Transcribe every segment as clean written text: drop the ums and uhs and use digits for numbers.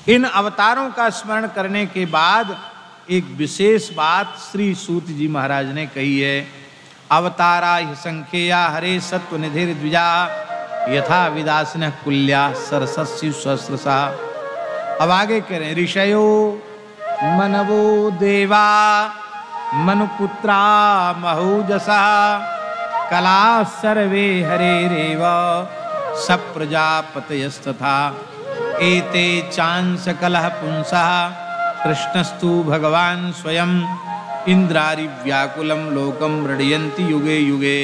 इन अवतारों का स्मरण करने के बाद एक विशेष बात श्री सूत जी महाराज ने कही है। अवतारा हि संख्यया हरे सत्व निधिर द्विजा यथा विदासिन कुल्या सरसस्यु सहस्रसा। अब आगे करें, ऋषयो मनवो देवा मनुपुत्रा महूजसा कला सर्वे हरेरेव सप्रजापतयस्तथा एते चांस कलह पुंसः कृष्णस्तु भगवान स्वयं इंद्रारि व्याकुलम लोकम रडयन्ति युगे युगे।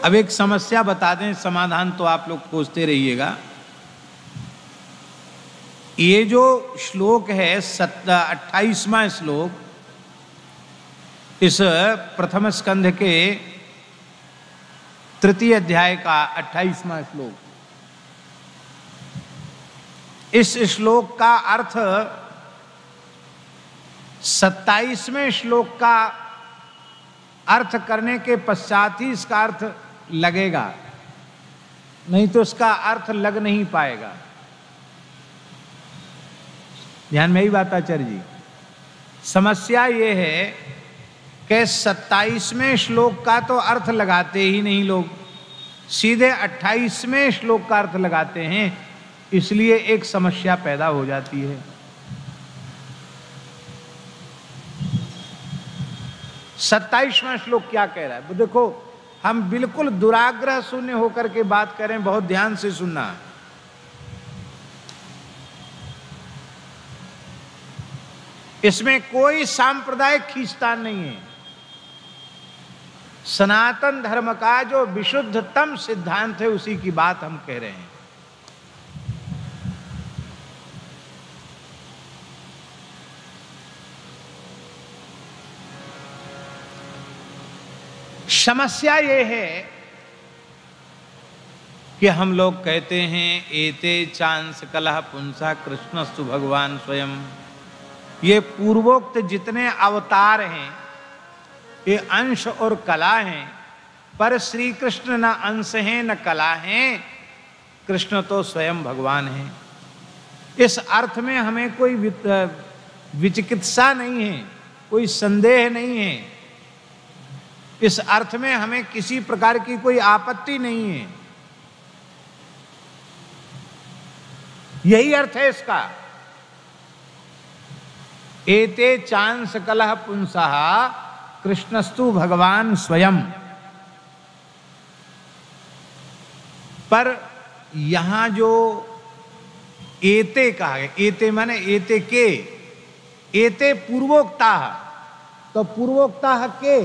अब एक समस्या बता दें, समाधान तो आप लोग खोजते रहिएगा। ये जो श्लोक है 28वां श्लोक इस प्रथम स्कंध के 3 अध्याय का 28वां श्लोक, इस श्लोक का अर्थ 27वें श्लोक का अर्थ करने के पश्चात ही इसका अर्थ लगेगा, नहीं तो इसका अर्थ लग नहीं पाएगा। ध्यान में ही बात आचार्य जी, समस्या ये है कि 27वें श्लोक का तो अर्थ लगाते ही नहीं लोग, सीधे 28वें श्लोक का अर्थ लगाते हैं, इसलिए एक समस्या पैदा हो जाती है। 27वां श्लोक क्या कह रहा है? देखो, हम बिल्कुल दुराग्रह शून्य होकर के बात करें, बहुत ध्यान से सुनना। इसमें कोई सांप्रदायिक खींचतान नहीं है। सनातन धर्म का जो विशुद्धतम सिद्धांत है उसी की बात हम कह रहे हैं। समस्या ये है कि हम लोग कहते हैं एते चांस कलह पुंसा कृष्णस्तु भगवान स्वयं। ये पूर्वोक्त जितने अवतार हैं ये अंश और कला हैं, पर श्री कृष्ण न अंश हैं न कला हैं, कृष्ण तो स्वयं भगवान हैं। इस अर्थ में हमें कोई विचिकित्सा नहीं है, कोई संदेह नहीं है। इस अर्थ में हमें किसी प्रकार की कोई आपत्ति नहीं है। यही अर्थ है इसका। एते चांस कलह पुंसः कृष्णस्तु भगवान स्वयं। पर यहां जो एते कहा है, एते माने एते के, एते पूर्वोक्ता, तो पूर्वोक्ता के,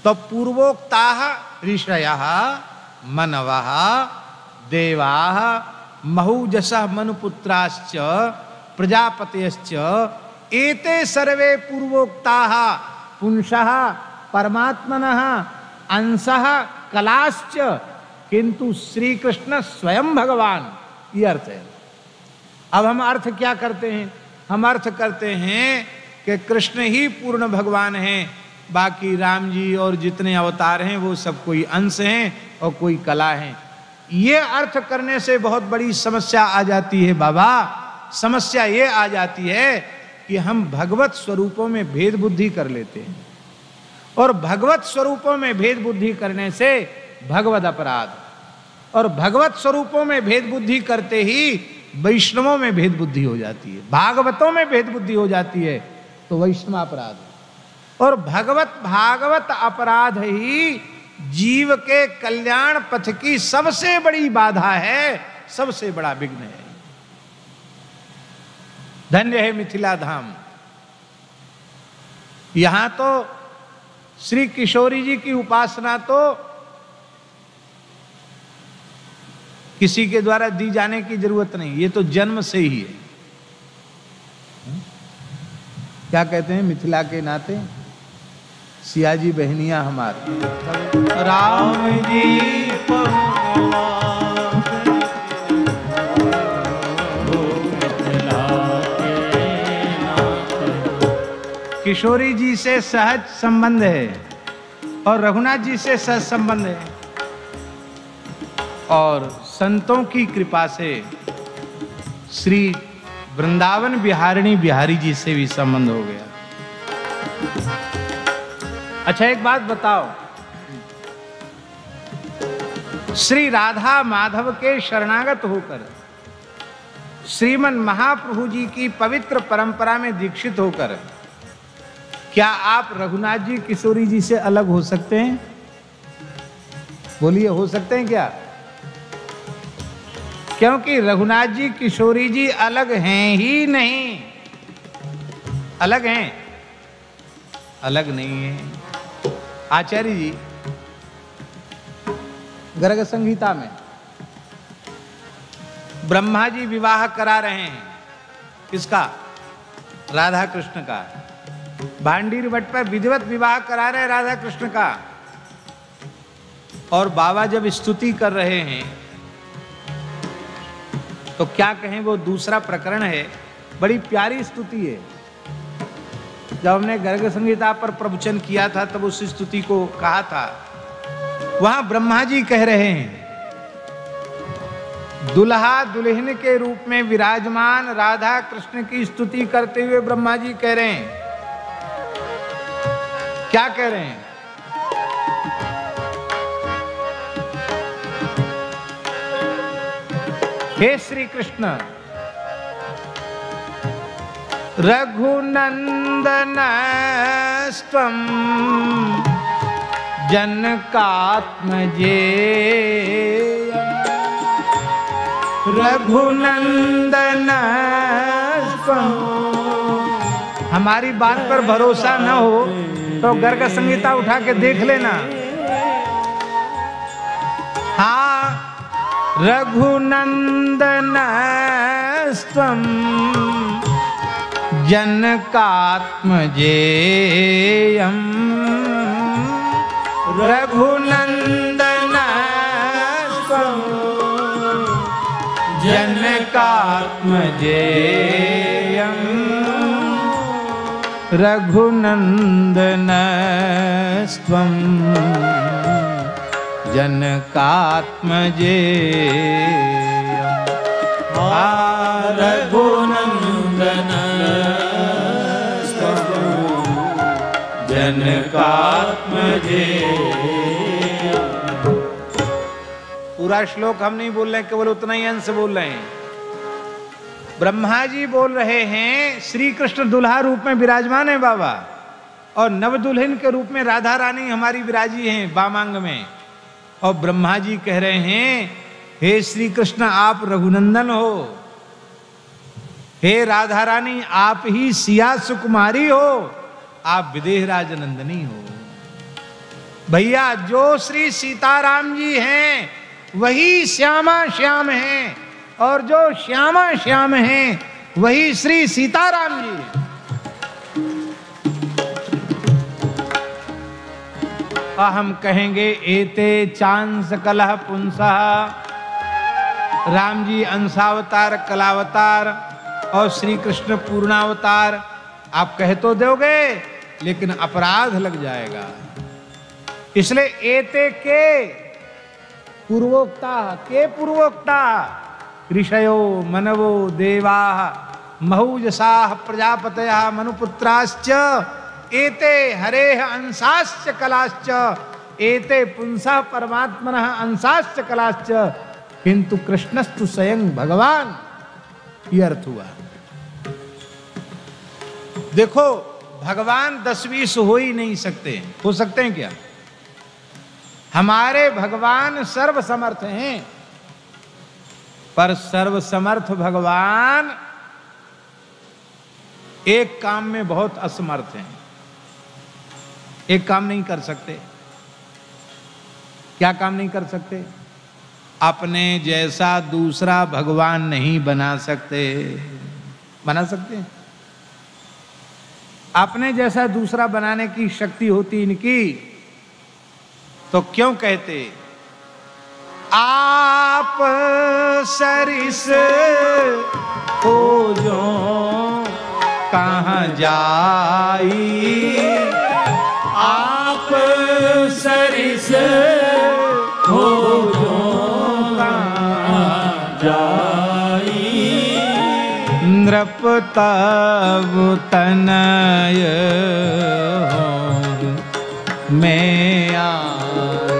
तो पूर्वोक्ता ऋषयः मनवः देवाः महूजसः मनुपुत्राश्च प्रजापतयश्च एते सर्वे पूर्वोक्ताः पुंसः परमात्मनः अंशः कलाश्च किंतु श्री कृष्ण स्वयं भगवान। ये अर्थ है। अब हम अर्थ क्या करते हैं? हम अर्थ करते हैं कि कृष्ण ही पूर्ण भगवान हैं, बाकी राम जी और जितने अवतार हैं वो सब कोई अंश हैं और कोई कला हैं। ये अर्थ करने से बहुत बड़ी समस्या आ जाती है बाबा। समस्या ये आ जाती है कि हम भगवत स्वरूपों में भेद बुद्धि कर लेते हैं, और भगवत स्वरूपों में भेद बुद्धि करने से भगवत अपराध, और भगवत स्वरूपों में भेद बुद्धि करते ही वैष्णवों में भेद बुद्धि हो जाती है, भागवतों में भेद बुद्धि हो जाती है, तो वैष्णव अपराध। और भागवत अपराध ही जीव के कल्याण पथ की सबसे बड़ी बाधा है, सबसे बड़ा विघ्न है। धन्य है मिथिला धाम। यहां तो श्री किशोरी जी की उपासना तो किसी के द्वारा दी जाने की जरूरत नहीं, ये तो जन्म से ही है। क्या कहते हैं मिथिला के नाते, सियाजी बहनियां हमारी राम जी किशोरी जी से सहज संबंध है और रघुनाथ जी से सहज संबंध है, और संतों की कृपा से श्री वृंदावन बिहारिणी बिहारी जी से भी संबंध हो गया। अच्छा एक बात बताओ, श्री राधा माधव के शरणागत होकर श्रीमन महाप्रभु जी की पवित्र परंपरा में दीक्षित होकर क्या आप रघुनाथ जी किशोरी जी से अलग हो सकते हैं? बोलिए, हो सकते हैं क्या? क्योंकि रघुनाथ जी किशोरी जी अलग हैं ही नहीं। अलग हैं? अलग नहीं है। आचार्य जी गर्ग संहिता में ब्रह्मा जी विवाह करा रहे हैं, किसका? राधा कृष्ण का। भांडीर वट पर विधिवत विवाह करा रहे राधा कृष्ण का। और बाबा जब स्तुति कर रहे हैं तो क्या कहें, वो दूसरा प्रकरण है, बड़ी प्यारी स्तुति है। जब हमने गर्ग संहिता पर प्रवचन किया था तब उस स्तुति को कहा था। वहां ब्रह्मा जी कह रहे हैं, दुल्हा दुल्हन के रूप में विराजमान राधा कृष्ण की स्तुति करते हुए ब्रह्मा जी कह रहे हैं, क्या कह रहे हैं? हे श्री कृष्ण, रघुनंदन स्वम जनकात्मजे, रघुनंदन स्वम। हमारी बात पर भरोसा न हो तो गर्ग संहिता उठा के देख लेना। हाँ, रघुनंदन स्वम जनकात्मजेयम्, रघुनंदन स्वम जनकात्मजेयम्, रघुनंदन स्वम जनकात्मजेयम्। रघुनंदन स्वम जनकात्मजेयम्। पूरा श्लोक हम नहीं बोल रहे, केवल उतना ही अंश बोल रहे हैं। ब्रह्मा जी बोल रहे हैं श्री कृष्ण दुल्हा रूप में विराजमान है बाबा, और नव दुल्हन के रूप में राधा रानी हमारी विराजी हैं वामांग में। और ब्रह्मा जी कह रहे हैं, हे श्री कृष्ण आप रघुनंदन हो, हे राधा रानी आप ही सिया सुकुमारी हो, आप विदेहराज नंदनी हो। भैया जो श्री सीताराम जी हैं वही श्यामा श्याम हैं, और जो श्यामा श्याम हैं वही श्री सीताराम जी हैं। हम कहेंगे एते चांस कलह पुंसः, राम जी अंशावतार कलावतार और श्री कृष्ण पूर्णावतार। आप कह तो दोगे लेकिन अपराध लग जाएगा। इसलिए एते के पूर्वोक्ता, के पूर्वोक्ता ऋषयो मनवो देवा महूजसाः प्रजापतयः मनुपुत्राश्च एते हरेः अंशाश्च कलाश्च एते पुंसः परमात्मनः अंशाश्च कलाश्च किंतु कृष्णस्तु स्वयं भगवान। ये अर्थ हुआ। देखो भगवान 10-20 हो ही नहीं सकते। हो सकते हैं क्या? हमारे भगवान सर्वसमर्थ हैं, पर सर्वसमर्थ भगवान एक काम में बहुत असमर्थ हैं। एक काम नहीं कर सकते। क्या काम नहीं कर सकते? अपने जैसा दूसरा भगवान नहीं बना सकते। बना सकते हैं? अपने जैसा दूसरा बनाने की शक्ति होती इनकी तो क्यों कहते आप सरिस हो जो कहाँ जाई, आप सरिस हो जो कहाँ नृप तब तनय हों मैं आए,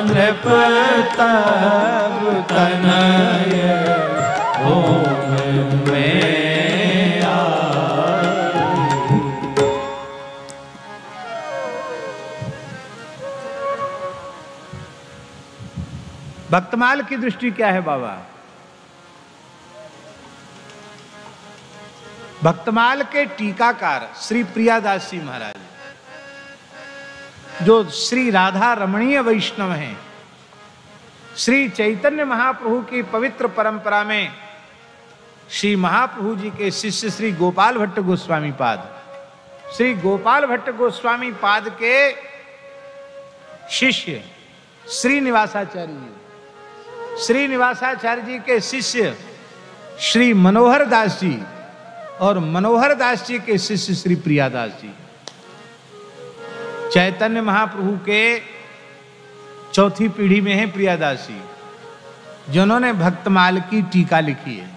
नृप तब तनय हों मैं आए। भक्तमाल की दृष्टि क्या है बाबा? भक्तमाल के टीकाकार श्री प्रियादास जी महाराज, जो श्री राधा रमणीय वैष्णव हैं, श्री चैतन्य महाप्रभु की पवित्र परंपरा में श्री महाप्रभु जी के शिष्य श्री गोपाल भट्ट गोस्वामी पाद, श्री गोपाल भट्ट गोस्वामी पाद के शिष्य श्रीनिवासाचार्य जी, श्रीनिवासाचार्य जी के शिष्य श्री मनोहर दास जी और मनोहर दास जी के शिष्य श्री प्रियादास जी, चैतन्य महाप्रभु के चौथी पीढ़ी में है प्रियादास जी, जिन्होंने भक्तमाल की टीका लिखी है।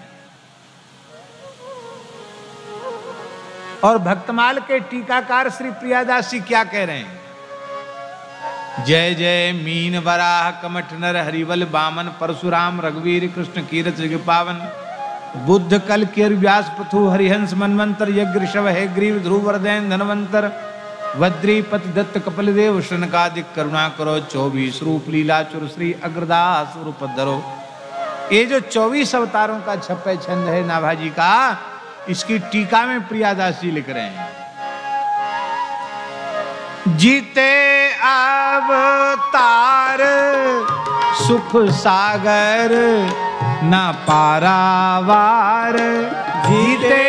और भक्तमाल के टीकाकार श्री प्रियादास जी क्या कह रहे हैं? जय जय मीन वराह कमठ नर हरिवल बामन परशुराम रघुवीर कृष्ण कीरत जग पावन बुद्ध कल केर व्यास पथु हरिहंस मनवंतर यज्ञ ऋषभ है ग्रीव ध्रुव वरदैन धनवंतर वद्री पति दत्त कपिल देव शनकादिक करुणा करो 24 रूप लीला चुर श्री अग्रदास रूप धरो। ये जो 24 अवतारों का छप्पे छंद है नाभाजी का, इसकी टीका में प्रियादास जी लिख रहे हैं, जीते अवतार सुख सागर न पारावार, जीते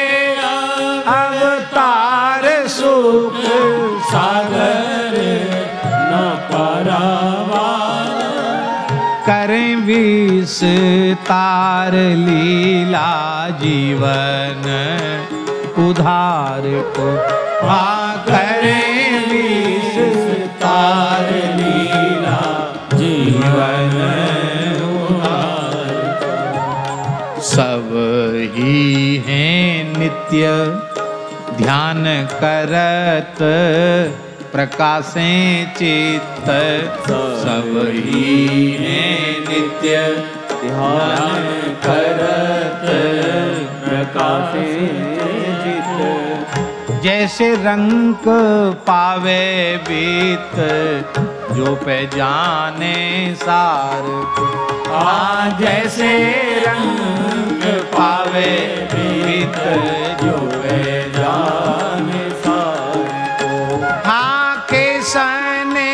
अवतार सुख सागर न पारावार, करें विस्तार लीला जीवन उधार को, करें विस्तार लीला जीवन उधार को। सब ही हैं नित्य ध्यान करत प्रकाशें चित्त, सब ही हैं नित्य ध्यान करत प्रकाशें चित्त, जैसे रंग पावे बीत जो पे जाने सार को, जैसे रंग पावे बीत जो पे जाने सार को, हाँ केसने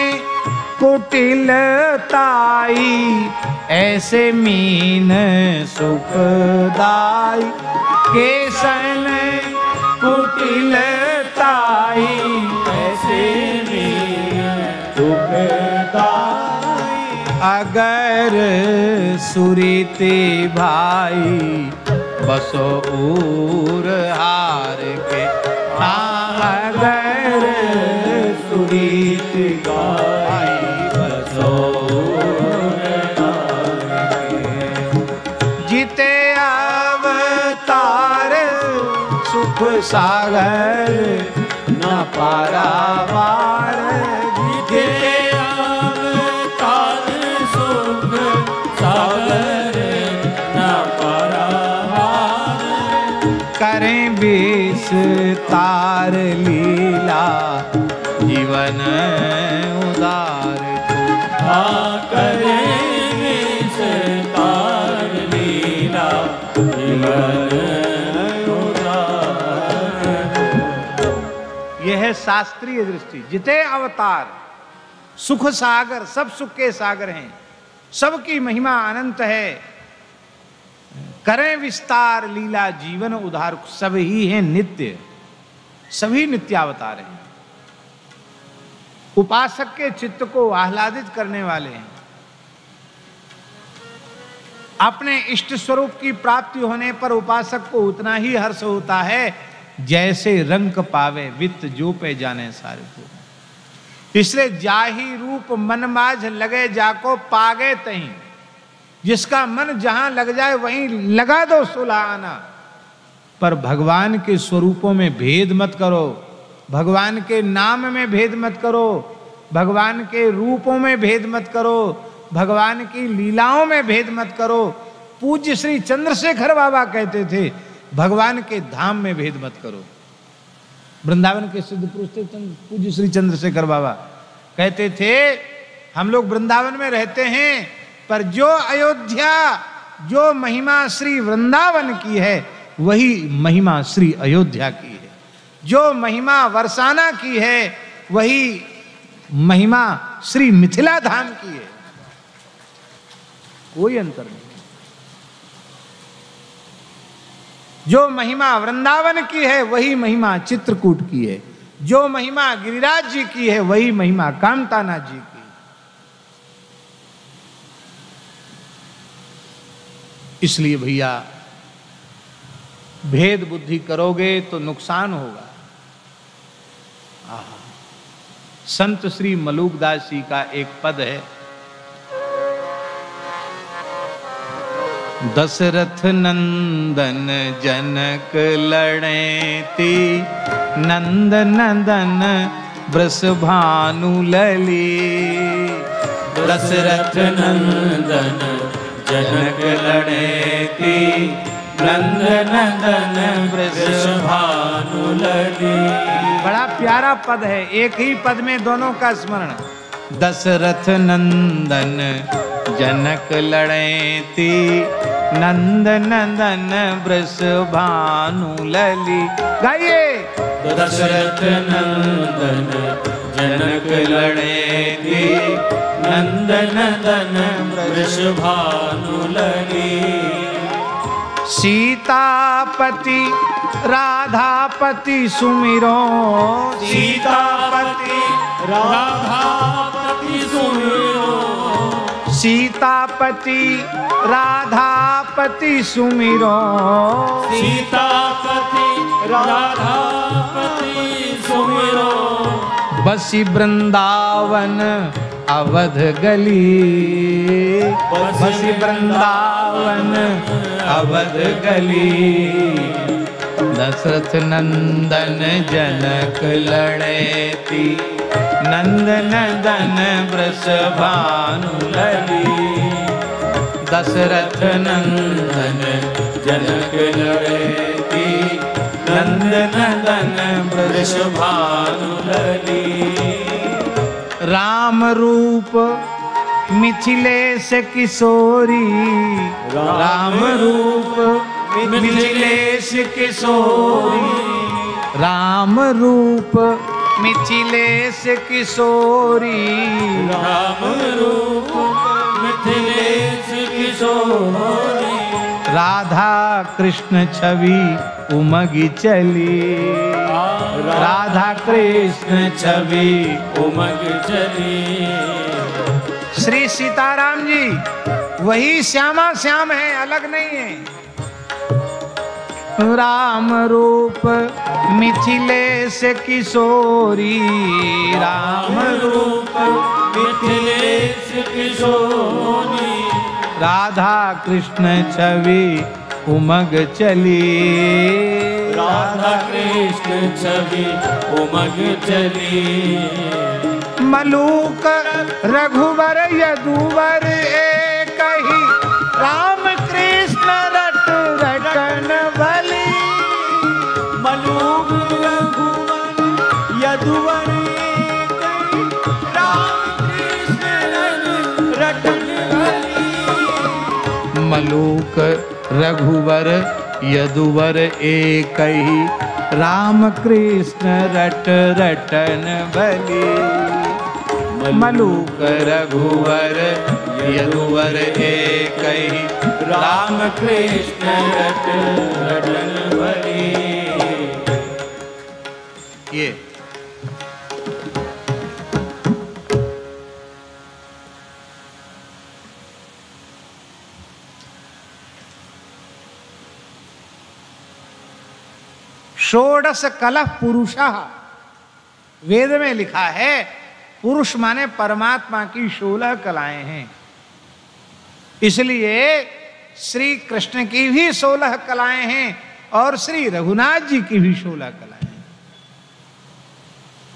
कुटिलताई ऐसे मीन सुखदाई, केसन कुटिलताई ऐसे मीन सुखदाई, अगर सुरीति भाई बसो उर हार के, अगर सुरीति भाई बसो उर हार के, जीते अवतार सुख सागर न पारावार, जीते अवतार सुख सागर न पारावार, करें विस्तार लीला जीवन उदार को, करें विस्तार लीला जीवन उदार। यह है शास्त्रीय दृष्टि। जिते अवतार सुख सागर, सब सुख के सागर हैं, सबकी महिमा अनंत है, करें विस्तार लीला जीवन उद्धार, सब ही हैं नित्य, सभी नित्यावतार हैं, उपासक के चित्त को आह्लादित करने वाले हैं। अपने इष्ट स्वरूप की प्राप्ति होने पर उपासक को उतना ही हर्ष होता है जैसे रंग पावे वित्त जो पे जाने सारे को। इसलिए जाही रूप मन माझ लगे जाको पागे तहीं, जिसका मन जहां लग जाए वहीं लगा दो सुलहाना। पर भगवान के स्वरूपों में भेद मत करो, भगवान के नाम में भेद मत करो, भगवान के रूपों में भेद मत करो, भगवान की लीलाओं में भेद मत करो। पूज्य श्री चंद्रशेखर बाबा कहते थे भगवान के धाम में भेद मत करो। वृंदावन के सिद्ध पुरुष थे पूज्य श्री चंद्रशेखर बाबा, कहते थे हम लोग वृंदावन में रहते हैं, पर जो अयोध्या, जो महिमा श्री वृंदावन की है वही महिमा श्री अयोध्या की है, जो महिमा बरसाना की है वही महिमा श्री मिथिला धाम की है, कोई अंतर नहीं। जो महिमा वृंदावन की है वही महिमा चित्रकूट की है, जो महिमा गिरिराज जी की है वही महिमा कामताना जी की। इसलिए भैया भेद बुद्धि करोगे तो नुकसान होगा। संत श्री मलूकदास जी का एक पद है, दशरथ नंदन जनक लड़ेती, नंद नंदन वृषभानु लली। दशरथ नंदन जनक लड़ेती, नंद नंदन वृषभानु लली। बड़ा प्यारा पद है, एक ही पद में दोनों का स्मरण। दशरथ नंदन जनक लड़ेती, नंद नंदन वृषभानु लली। गाइए। दशरथ नंदन जनक लड़ेती, नंद नंदन वृषभानु लली। सीतापति राधापति सुमिरो, सीतापति राधापति सुमिरो, सीतापति राधापति सुमिरो, सीतापति राधापति सुमिरो। बसी वृंदावन अवध गली, बसी वृंदावन अवध गली। दशरथ नंदन जनक लड़ेती, नंद नंदन वृषभानु लली। दशरथ नंदन जनक लड़ेती, नंद नंदन वृषभानु लली। राम रूप मिथिलेश किशोरी, राम रूप मिथिलेश किशोरी, राम रूप मिथिलेश किशोरी, राम रूप मिथिलेश किशोरी। राधा कृष्ण छवि उमगी चली, राधा कृष्ण छवि उमग चली। श्री सीताराम जी वही श्यामा श्याम है, अलग नहीं है। राम रूप मिथिलेश किशोरी, राम रूप मिथिलेश किशोरी। राधा कृष्ण छवि उमग चली, राधा कृष्ण छवि उमग चली। मलूक रघुवर यदुवर एक ही, राम कृष्ण रट रटन भली। मलूक रघुवर यदुवर एक ही, राम कृष्ण रटन भली। मलूक रघुवर यदुवर एक ही, राम कृष्ण रट रटन भली। मलूक रघुवर यदुवर एक ही, राम कृष्ण रट रटन भली। ये षोडश कलह पुरुषः, वेद में लिखा है पुरुष माने परमात्मा की 16 कलाएं हैं। इसलिए श्री कृष्ण की भी 16 कलाएं हैं और श्री रघुनाथ जी की भी 16 कलाएं।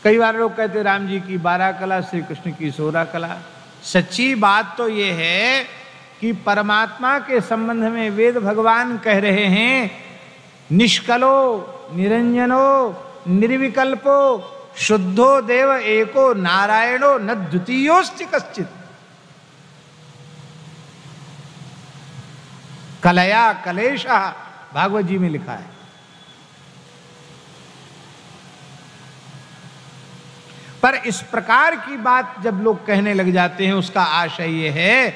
कई बार लोग कहते राम जी की 12 कला, श्री कृष्ण की 16 कला। सच्ची बात तो ये है कि परमात्मा के संबंध में वेद भगवान कह रहे हैं, निष्कलो निरंजनो निर्विकल्पो शुद्धो देव एको नारायणो न द्वितीयोस्ति कश्चित्। कलया कलेशा भागवत जी में लिखा है। पर इस प्रकार की बात जब लोग कहने लग जाते हैं, उसका आशय यह है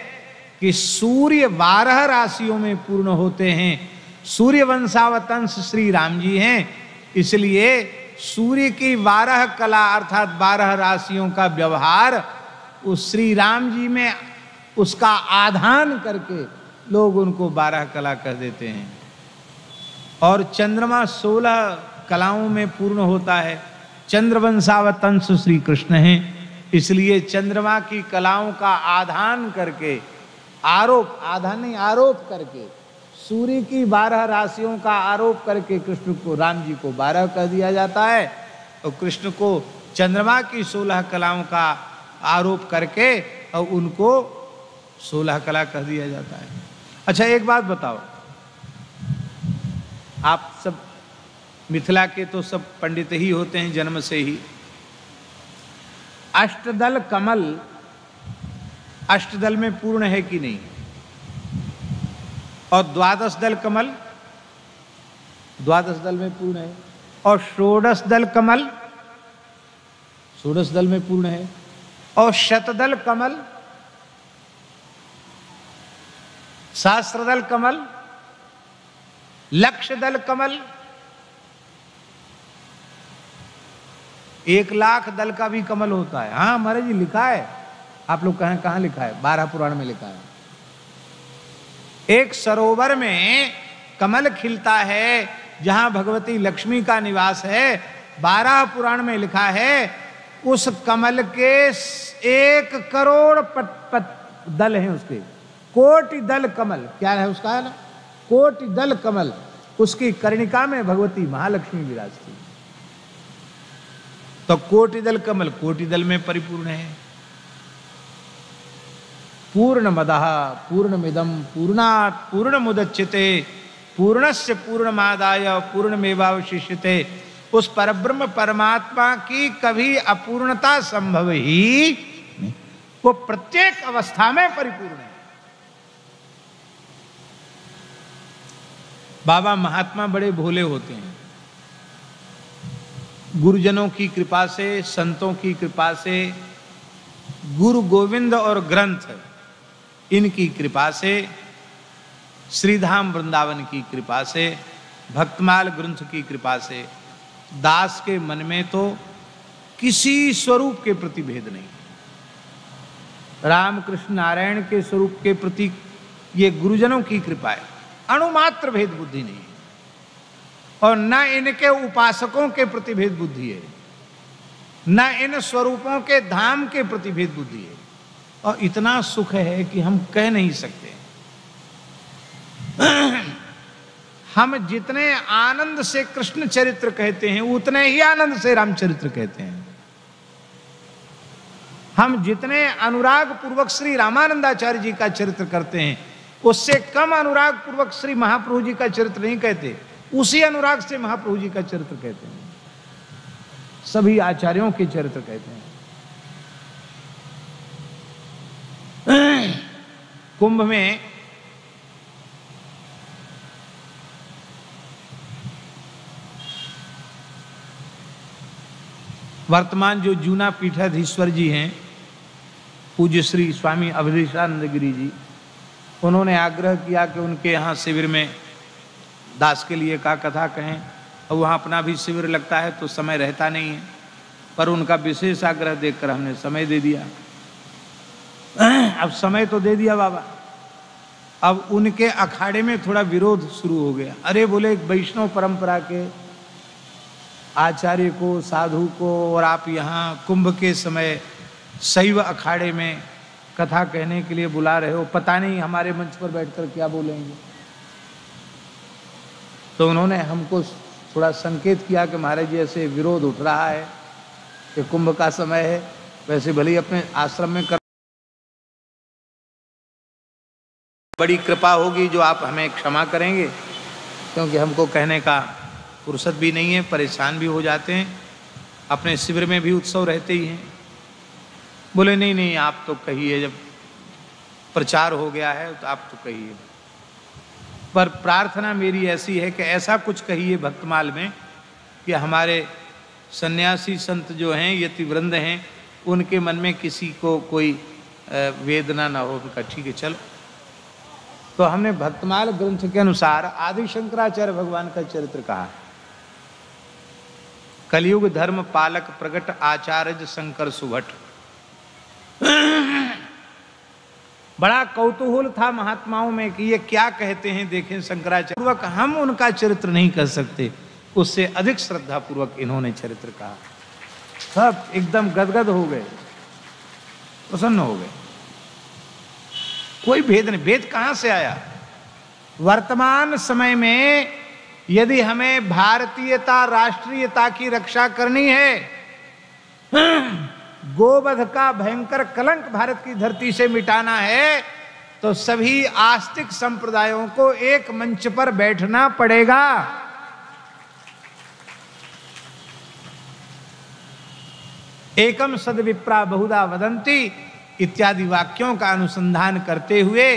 कि सूर्य 12 राशियों में पूर्ण होते हैं। सूर्य वंशावतंश श्री राम जी हैं, इसलिए सूर्य की 12 कला अर्थात 12 राशियों का व्यवहार उस श्री राम जी में उसका आधान करके लोग उनको 12 कला कह देते हैं। और चंद्रमा 16 कलाओं में पूर्ण होता है। चंद्रवंशावतंश श्री कृष्ण हैं, इसलिए चंद्रमा की कलाओं का आधान करके आरोप करके सूर्य की 12 राशियों का आरोप करके कृष्ण को, राम जी को 12 कह दिया जाता है और कृष्ण को चंद्रमा की 16 कलाओं का आरोप करके और उनको 16 कला कह दिया जाता है। अच्छा एक बात बताओ, आप सब मिथिला के तो सब पंडित ही होते हैं जन्म से ही। अष्टदल कमल अष्टदल में पूर्ण है कि नहीं? और 12 दल कमल 12 दल में पूर्ण है। और 16 दल कमल 16 दल में पूर्ण है। और शतदल कमल सहस्त्रदल कमल लक्ष दल कमल 1,00,000 दल का भी कमल होता है। हाँ महाराज जी लिखा है, आप लोग कहें कहाँ लिखा है? 12 पुराण में लिखा है। एक सरोवर में कमल खिलता है जहां भगवती लक्ष्मी का निवास है। 12 पुराण में लिखा है उस कमल के 1 करोड़ दल हैं, उसके कोटि दल कमल। क्या है उसका? है ना कोटि दल कमल। उसकी कर्णिका में भगवती महालक्ष्मी विराजती। तो कोटि दल कमल कोटि दल में परिपूर्ण है। पूर्णमदः पूर्णमिदं पूर्णात् पूर्णमुदच्यते पूर्णस्य पूर्णमादाय पूर्णमेवावशिष्यते। उस परब्रह्म परमात्मा की कभी अपूर्णता संभव ही नहीं। वो प्रत्येक अवस्था में परिपूर्ण है। बाबा महात्मा बड़े भोले होते हैं। गुरुजनों की कृपा से, संतों की कृपा से, गुरु गोविंद और ग्रंथ इनकी कृपा से, श्रीधाम वृंदावन की कृपा से, भक्तमाल ग्रंथ की कृपा से दास के मन में तो किसी स्वरूप के प्रति भेद नहीं। राम कृष्ण नारायण के स्वरूप के प्रति ये गुरुजनों की कृपा है। अणुमात्र भेद बुद्धि नहीं है। और न इनके उपासकों के प्रति भेद बुद्धि है, न इन स्वरूपों के धाम के प्रति भेद बुद्धि है। और इतना सुख है कि हम कह नहीं सकते। हम जितने आनंद से कृष्ण चरित्र कहते हैं उतने ही आनंद से रामचरित्र कहते हैं। हम जितने अनुराग पूर्वक श्री रामानंदाचार्य जी का चरित्र करते हैं उससे कम अनुराग पूर्वक श्री महाप्रभु जी का चरित्र नहीं कहते। उसी अनुराग से महाप्रभु जी का चरित्र कहते हैं। सभी आचार्यों के चरित्र कहते हैं। कुंभ में वर्तमान जो जूना पीठाधीश्वर जी हैं, पूज्य श्री स्वामी अवधेशानंद गिरी जी, उन्होंने आग्रह किया कि उनके यहाँ शिविर में दास के लिए का कथा कहें। और वहाँ अपना भी शिविर लगता है तो समय रहता नहीं है, पर उनका विशेष आग्रह देखकर हमने समय दे दिया। अब समय तो दे दिया बाबा, अब उनके अखाड़े में थोड़ा विरोध शुरू हो गया। अरे बोले वैष्णव परंपरा के आचार्य को, साधु को, और आप यहाँ कुंभ के समय शैव अखाड़े में कथा कहने के लिए बुला रहे हो, पता नहीं हमारे मंच पर बैठकर क्या बोलेंगे। तो उन्होंने हमको थोड़ा संकेत किया कि महाराज जी ऐसे विरोध उठ रहा है कि कुंभ का समय है, वैसे भले ही अपने आश्रम में कर, बड़ी कृपा होगी जो आप हमें क्षमा करेंगे, क्योंकि हमको कहने का फुर्सत भी नहीं है, परेशान भी हो जाते हैं, अपने शिविर में भी उत्सव रहते ही हैं। बोले नहीं नहीं आप तो कहिए, जब प्रचार हो गया है तो आप तो कहिए। पर प्रार्थना मेरी ऐसी है कि ऐसा कुछ कहिए भक्तमाल में कि हमारे सन्यासी संत जो हैं, यतिवृंद हैं, उनके मन में किसी को कोई वेदना ना हो। उनका ठीक है चलो। तो हमने भक्तमाल ग्रंथ के अनुसार आदि शंकराचार्य भगवान का चरित्र कहा। कलयुग धर्म पालक प्रगट आचार्य शंकर सुभट। बड़ा कौतूहल था महात्माओं में कि ये क्या कहते हैं, देखें शंकराचार्य पूर्वक हम उनका चरित्र नहीं कर सकते, उससे अधिक श्रद्धा पूर्वक इन्होंने चरित्र कहा। सब एकदम गदगद हो गए, प्रसन्न हो गए। कोई भेद नहीं। भेद कहां से आया? वर्तमान समय में यदि हमें भारतीयता राष्ट्रीयता की रक्षा करनी है, गोवध का भयंकर कलंक भारत की धरती से मिटाना है, तो सभी आस्तिक संप्रदायों को एक मंच पर बैठना पड़ेगा। एकम सद विप्रा बहुधा वदंती इत्यादि वाक्यों का अनुसंधान करते हुए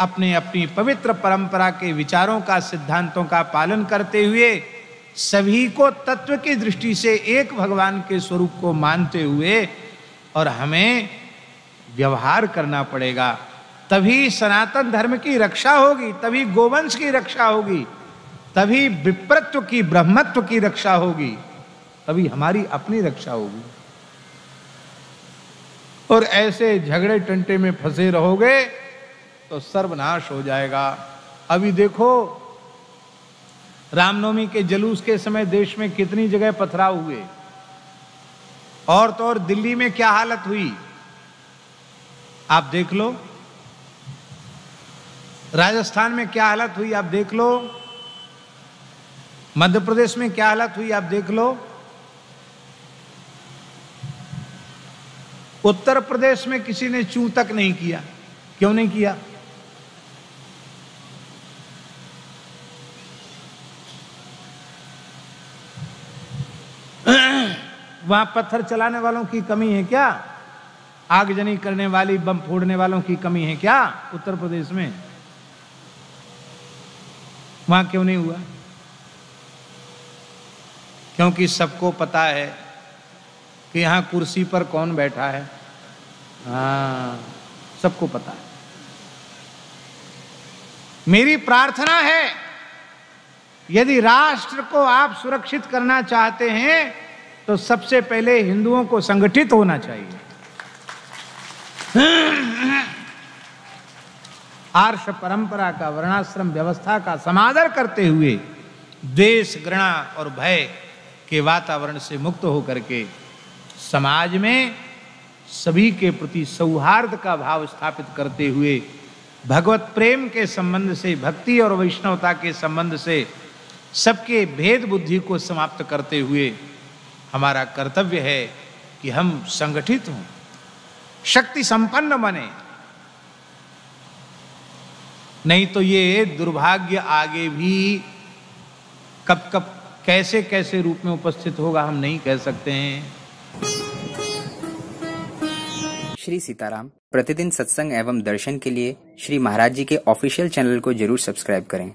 अपने अपनी पवित्र परंपरा के विचारों का, सिद्धांतों का पालन करते हुए सभी को तत्व की दृष्टि से एक भगवान के स्वरूप को मानते हुए और हमें व्यवहार करना पड़ेगा। तभी सनातन धर्म की रक्षा होगी, तभी गोवंश की रक्षा होगी, तभी विप्रत्व की, ब्रह्मत्व की रक्षा होगी, तभी हमारी अपनी रक्षा होगी। और ऐसे झगड़े टंटे में फंसे रहोगे तो सर्वनाश हो जाएगा। अभी देखो रामनवमी के जुलूस के समय देश में कितनी जगह पथराव हुए, और तो और दिल्ली में क्या हालत हुई आप देख लो, राजस्थान में क्या हालत हुई आप देख लो, मध्य प्रदेश में क्या हालत हुई आप देख लो, उत्तर प्रदेश में किसी ने चूं तक नहीं किया। क्यों नहीं किया? वहां पत्थर चलाने वालों की कमी है क्या? आगजनी करने वाली, बम फोड़ने वालों की कमी है क्या उत्तर प्रदेश में? वहां क्यों नहीं हुआ? क्योंकि सबको पता है कि यहां कुर्सी पर कौन बैठा है। हाँ, सबको पता है। मेरी प्रार्थना है, यदि राष्ट्र को आप सुरक्षित करना चाहते हैं तो सबसे पहले हिंदुओं को संगठित होना चाहिए। आर्ष परंपरा का, वर्णाश्रम व्यवस्था का समादर करते हुए द्वेष, घृणा और भय के वातावरण से मुक्त होकर के समाज में सभी के प्रति सौहार्द का भाव स्थापित करते हुए भगवत प्रेम के संबंध से, भक्ति और वैष्णवता के संबंध से सबके भेद बुद्धि को समाप्त करते हुए हमारा कर्तव्य है कि हम संगठित हों, शक्ति संपन्न बने। नहीं तो ये दुर्भाग्य आगे भी कब कब कैसे कैसे रूप में उपस्थित होगा हम नहीं कह सकते हैं। श्री सीताराम प्रतिदिन सत्संग एवं दर्शन के लिए श्री महाराज जी के ऑफिशियल चैनल को जरूर सब्सक्राइब करें।